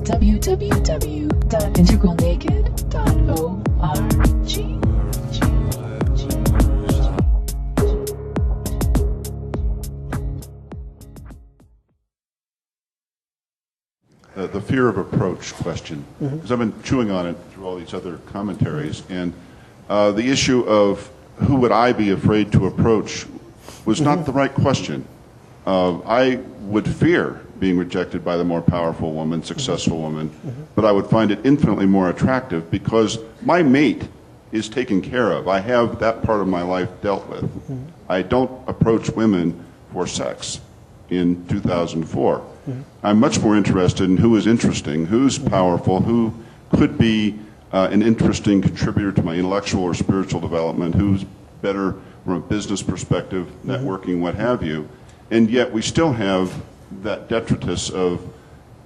www.integralnaked.org. The fear of approach question, because I've been chewing on it through all these other commentaries, and the issue of who would I be afraid to approach was not the right question. I would fear being rejected by the more powerful woman, successful woman, but I would find it infinitely more attractive because my mate is taken care of. I have that part of my life dealt with. I don't approach women for sex in 2004. I'm much more interested in who is interesting, who's powerful, who could be an interesting contributor to my intellectual or spiritual development, who's better from a business perspective, networking, what have you. And yet we still have that detritus of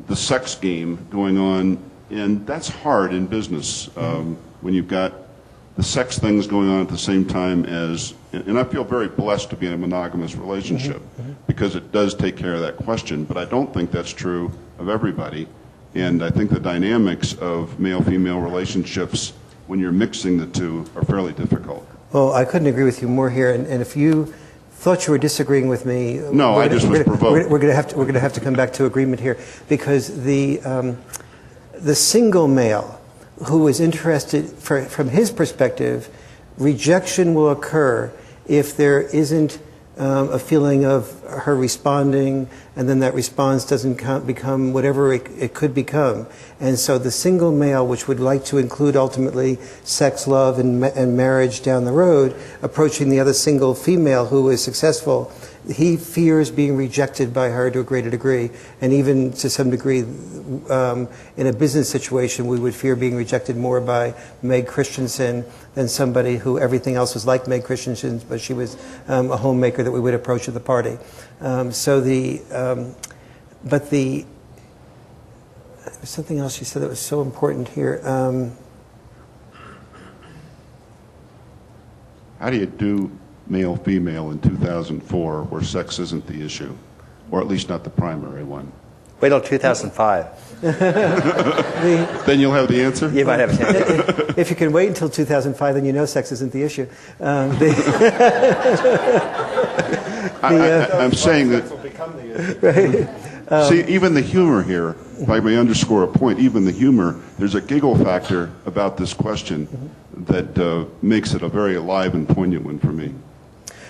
the sex game going on, and that's hard in business when you've got the sex things going on at the same time as, and I feel very blessed to be in a monogamous relationship because it does take care of that question, but I don't think that's true of everybody. And I think the dynamics of male-female relationships, when you're mixing the two, are fairly difficult. Well, I couldn't agree with you more here, and if you thought you were disagreeing with me, no, I just was provoked. We're going to have to come back to agreement here, because the single male who is interested, from his perspective, rejection will occur if there isn't a feeling of her responding, and then that response doesn't become whatever it could become. And so the single male, which would like to include ultimately sex, love, and marriage down the road, approaching the other single female who is successful, he fears being rejected by her to a greater degree. And even to some degree, in a business situation, we would fear being rejected more by Meg Christensen than somebody who everything else was like Meg Christensen, but she was a homemaker that we would approach at the party. But there's something else you said that was so important here. How do you do male-female in 2004 where sex isn't the issue, or at least not the primary one? Wait till 2005. Then you'll have the answer? You might have an answer. If you can wait until 2005, then you know sex isn't the issue. I'm saying that... Right. See, even the humor here, if I may underscore a point, even the humor, there's a giggle factor about this question that makes it a very alive and poignant one for me.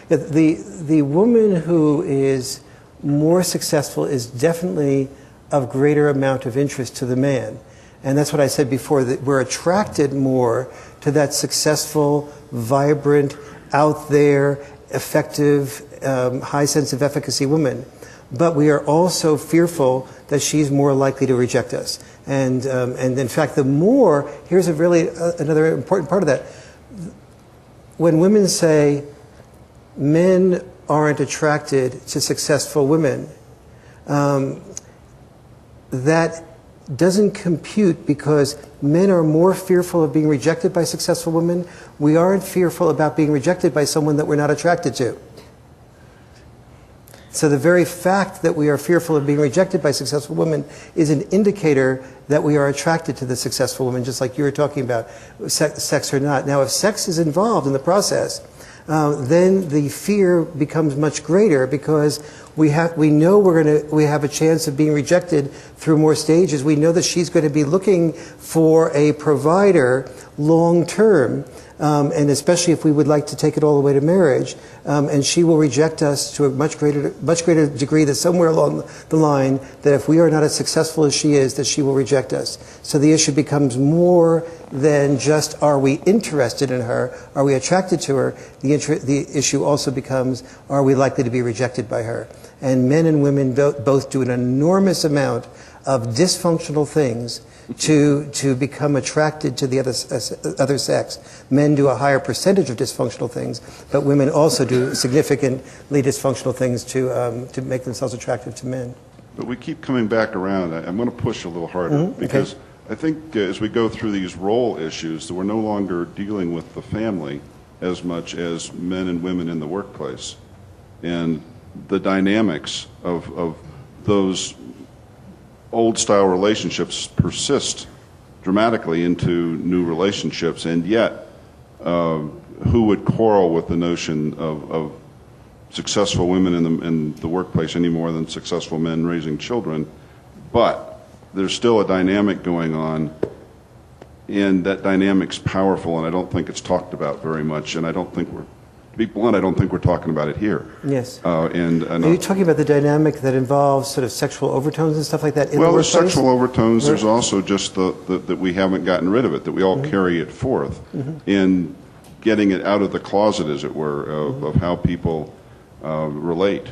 Yeah, the woman who is more successful is definitely of greater amount of interest to the man. And that's what I said before, that we're attracted more to that successful, vibrant, out there, effective, high sense of efficacy woman. But we are also fearful that she's more likely to reject us. And in fact, the more, here's another important part of that. When women say men aren't attracted to successful women, that doesn't compute, because men are more fearful of being rejected by successful women. We aren't fearful about being rejected by someone that we're not attracted to. So the very fact that we are fearful of being rejected by successful women is an indicator that we are attracted to the successful woman, just like you were talking about, sex or not. Now, if sex is involved in the process, then the fear becomes much greater, because we know we have a chance of being rejected through more stages. We know that she's going to be looking for a provider long term, and especially if we would like to take it all the way to marriage, and she will reject us to a much greater degree, that somewhere along the line, that if we are not as successful as she is, that she will reject us. So the issue becomes more than just, are we interested in her, are we attracted to her? The issue also becomes, are we likely to be rejected by her? And men and women both do an enormous amount of dysfunctional things to become attracted to the other sex. Men do a higher percentage of dysfunctional things, but women also do significantly dysfunctional things to make themselves attractive to men. But we keep coming back around. I'm going to push a little harder, because I think as we go through these role issues, that we're no longer dealing with the family as much as men and women in the workplace. And the dynamics of those old-style relationships persist dramatically into new relationships, and yet who would quarrel with the notion of successful women in the workplace any more than successful men raising children? But there's still a dynamic going on, and that dynamic's powerful, and I don't think it's talked about very much, and I don't think we're, to be blunt, I don't think we're talking about it here. Yes. And Are you talking about the dynamic that involves sort of sexual overtones and stuff like that in the well, there's workplace? sexual overtones. There's also just that we haven't gotten rid of it, that we all carry it forth in getting it out of the closet, as it were, of how people relate.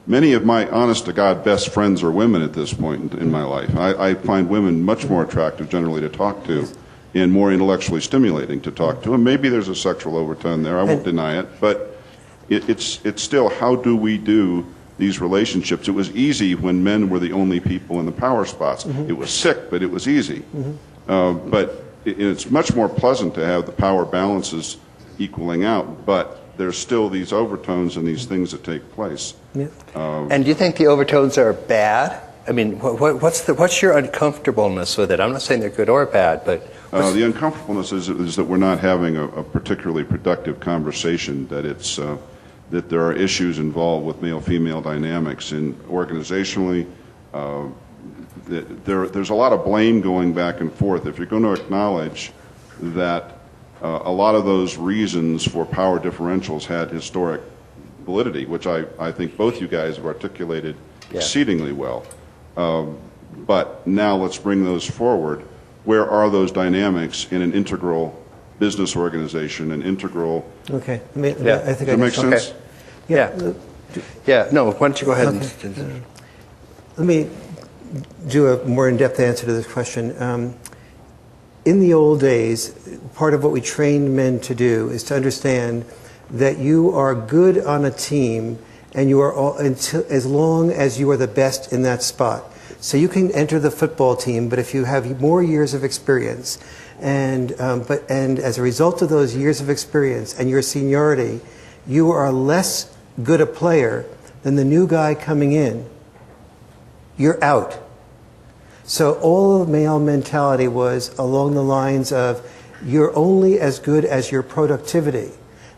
Many of my honest-to-God best friends are women at this point in my life. I find women much more attractive generally to talk to and more intellectually stimulating to talk to. And maybe there's a sexual overtone there. I won't deny it. But it's still, how do we do these relationships? It was easy when men were the only people in the power spots. It was sick, but it was easy. But it's much more pleasant to have the power balances equaling out. But there's still these overtones and these things that take place. Yeah. And do you think the overtones are bad? I mean, what's your uncomfortableness with it? I'm not saying they're good or bad, but the uncomfortableness is that we're not having a particularly productive conversation. That it's that there are issues involved with male-female dynamics, and organizationally, there's a lot of blame going back and forth. If you're going to acknowledge that a lot of those reasons for power differentials had historic validity, which I think both you guys have articulated exceedingly well. But now let's bring those forward. Where are those dynamics in an integral business organization, an integral... Okay. I Does think that make sense? okay. Yeah. No, why don't you go ahead and... Let me do a more in-depth answer to this question. In the old days, part of what we trained men to do is to understand that you are good on a team, and you are as long as you are the best in that spot. So you can enter the football team, but if you have more years of experience, and as a result of those years of experience and your seniority, you are less good a player than the new guy coming in, you're out. So all of male mentality was along the lines of, you're only as good as your productivity.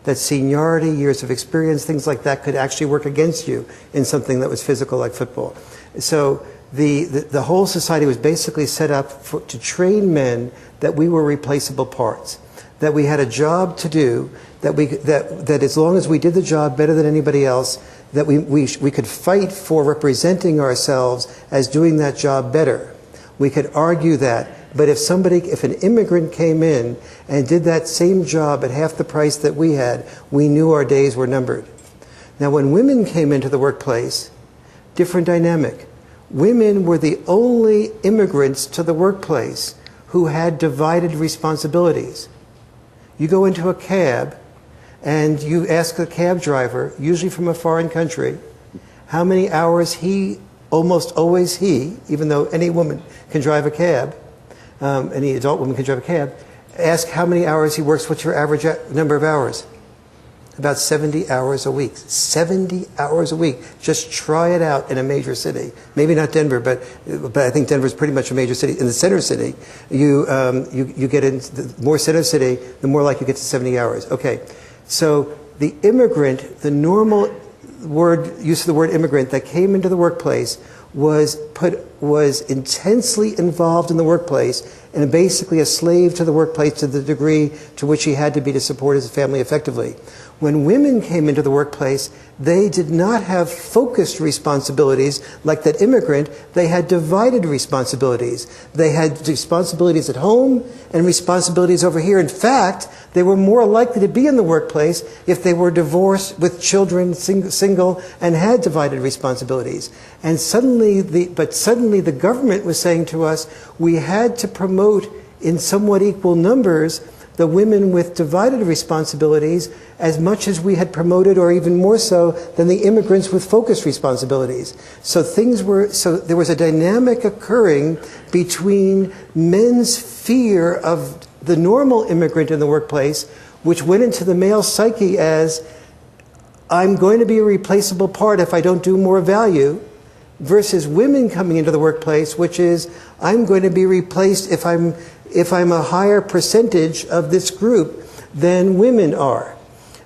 That seniority, years of experience, things like that could actually work against you in something that was physical like football. So the whole society was basically set up to train men that we were replaceable parts, that we had a job to do, that as long as we did the job better than anybody else, that we could fight for representing ourselves as doing that job better. We could argue that. But if an immigrant came in and did that same job at half the price that we had, we knew our days were numbered. Now, when women came into the workplace, different dynamic. Women were the only immigrants to the workplace who had divided responsibilities. You go into a cab and you ask the cab driver, usually from a foreign country, how many hours almost always he, even though any woman can drive a cab, any adult woman can drive a cab, ask how many hours he works, what's your average number of hours? About 70 hours a week. 70 hours a week. Just try it out in a major city. Maybe not Denver, but I think Denver's pretty much a major city. In the center city, you get into the more center city, the more likely you get to 70 hours. Okay, so the immigrant, the normal use of the word immigrant that came into the workplace was intensely involved in the workplace and basically a slave to the workplace to the degree to which he had to be to support his family effectively. When women came into the workplace, they did not have focused responsibilities like that immigrant. They had divided responsibilities. They had responsibilities at home and responsibilities over here. In fact, they were more likely to be in the workplace if they were divorced with children, single, and had divided responsibilities. And suddenly the government was saying to us, we had to promote in somewhat equal numbers the women with divided responsibilities as much as we had promoted, or even more so, than the immigrants with focused responsibilities. So there was a dynamic occurring between men's fear of the normal immigrant in the workplace, which went into the male psyche as, I'm going to be a replaceable part if I don't do more value, versus women coming into the workplace, which is, I'm going to be replaced if I'm a higher percentage of this group than women are.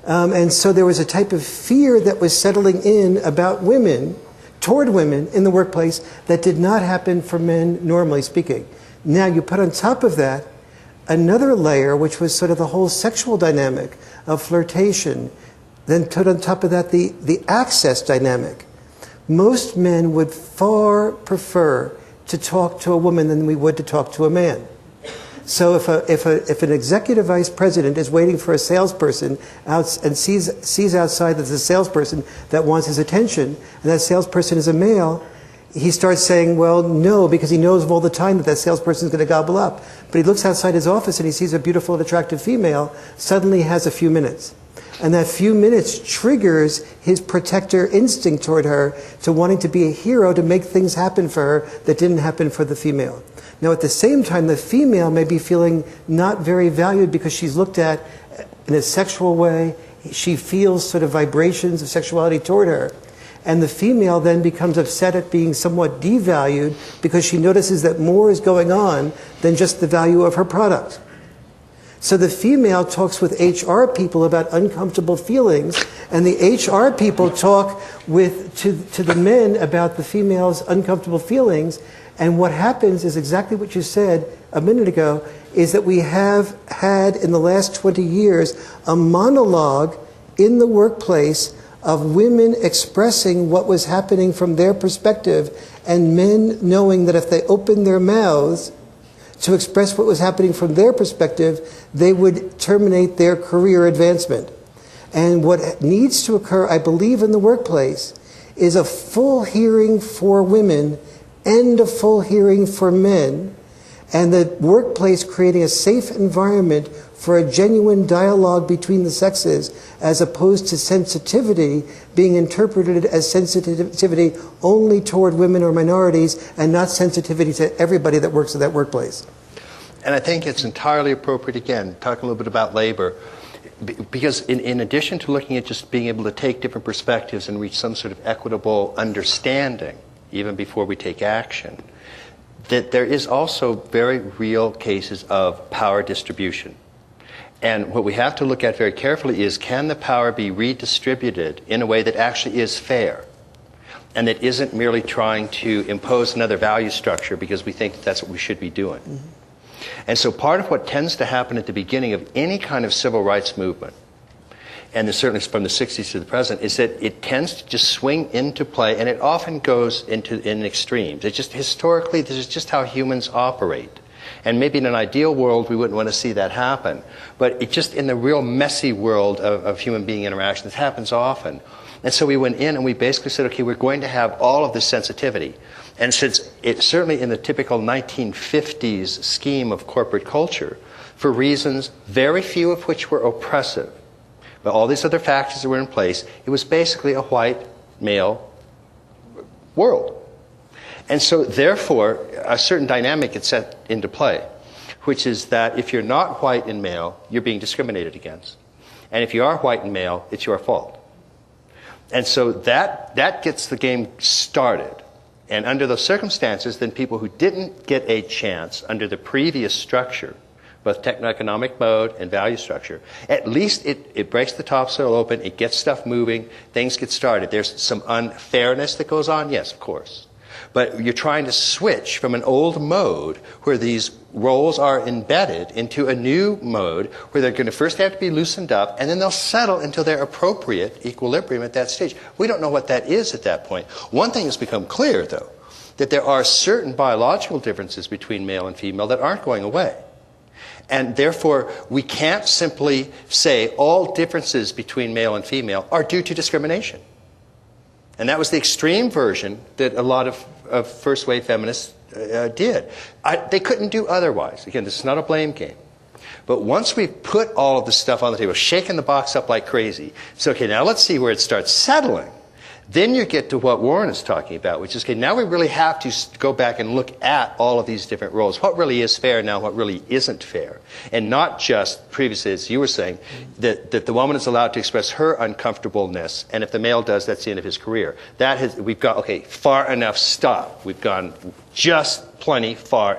And so there was a type of fear that was settling in about women, toward women in the workplace, that did not happen for men, normally speaking. Now you put on top of that another layer, which was sort of the whole sexual dynamic of flirtation. Then put on top of that the access dynamic. Most men would far prefer to talk to a woman than we would to talk to a man. So if an executive vice president is waiting for a salesperson out and sees outside that there's a salesperson that wants his attention, and that salesperson is a male, he starts saying, well, no, because he knows all the time that that salesperson is going to gobble up. But he looks outside his office and he sees a beautiful and attractive female, suddenly has a few minutes. And that few minutes triggers his protector instinct toward her to wanting to be a hero, to make things happen for her that didn't happen for the female. Now, at the same time, the female may be feeling not very valued because she's looked at in a sexual way. She feels sort of vibrations of sexuality toward her. And the female then becomes upset at being somewhat devalued because she notices that more is going on than just the value of her product. So the female talks with HR people about uncomfortable feelings, and the HR people talk to the men about the female's uncomfortable feelings. And what happens is exactly what you said a minute ago, is that we have had in the last 20 years a monologue in the workplace of women expressing what was happening from their perspective, and men knowing that if they opened their mouths to express what was happening from their perspective, they would terminate their career advancement. And what needs to occur, I believe, in the workplace is a full hearing for women and a full hearing for men, and the workplace creating a safe environment for a genuine dialogue between the sexes, as opposed to sensitivity being interpreted as sensitivity only toward women or minorities, and not sensitivity to everybody that works at that workplace. And I think it's entirely appropriate, again, talking a little bit about labor, because in addition to looking at just being able to take different perspectives and reach some sort of equitable understanding, even before we take action, that there is also very real cases of power distribution. And what we have to look at very carefully is, can the power be redistributed in a way that actually is fair, and that isn't merely trying to impose another value structure because we think that's what we should be doing. Mm-hmm. And so part of what tends to happen at the beginning of any kind of civil rights movement, and certainly from the 60s to the present, is that it tends to just swing into play, and it often goes in extremes. It's just historically, this is just how humans operate. And maybe in an ideal world, we wouldn't want to see that happen. But it just, in the real messy world of human being interaction, this happens often. And so we went in and we basically said, okay, we're going to have all of this sensitivity. And since it's certainly in the typical 1950s scheme of corporate culture, for reasons very few of which were oppressive, but all these other factors that were in place, it was basically a white male world. And so therefore, a certain dynamic gets set into play, which is that if you're not white and male, you're being discriminated against. And if you are white and male, it's your fault. And so that gets the game started. And under those circumstances, then people who didn't get a chance under the previous structure, both techno-economic mode and value structure, at least it breaks the topsoil open, it gets stuff moving, things get started. There's some unfairness that goes on, yes, of course. But you're trying to switch from an old mode where these roles are embedded into a new mode where they're going to first have to be loosened up, and then they'll settle into their appropriate equilibrium at that stage. We don't know what that is at that point. One thing has become clear, though, that there are certain biological differences between male and female that aren't going away. And therefore, we can't simply say all differences between male and female are due to discrimination. And that was the extreme version that a lot of first-wave feminists did. They couldn't do otherwise. Again, this is not a blame game. But once we've put all of this stuff on the table, shaken the box up like crazy, so okay, now let's see where it starts settling. Then you get to what Warren is talking about, which is, okay, now we really have to go back and look at all of these different roles. What really is fair now, what really isn't fair. And not just, previously, as you were saying, that the woman is allowed to express her uncomfortableness, and if the male does, that's the end of his career. We've got, okay, far enough, stop. We've gone just plenty far.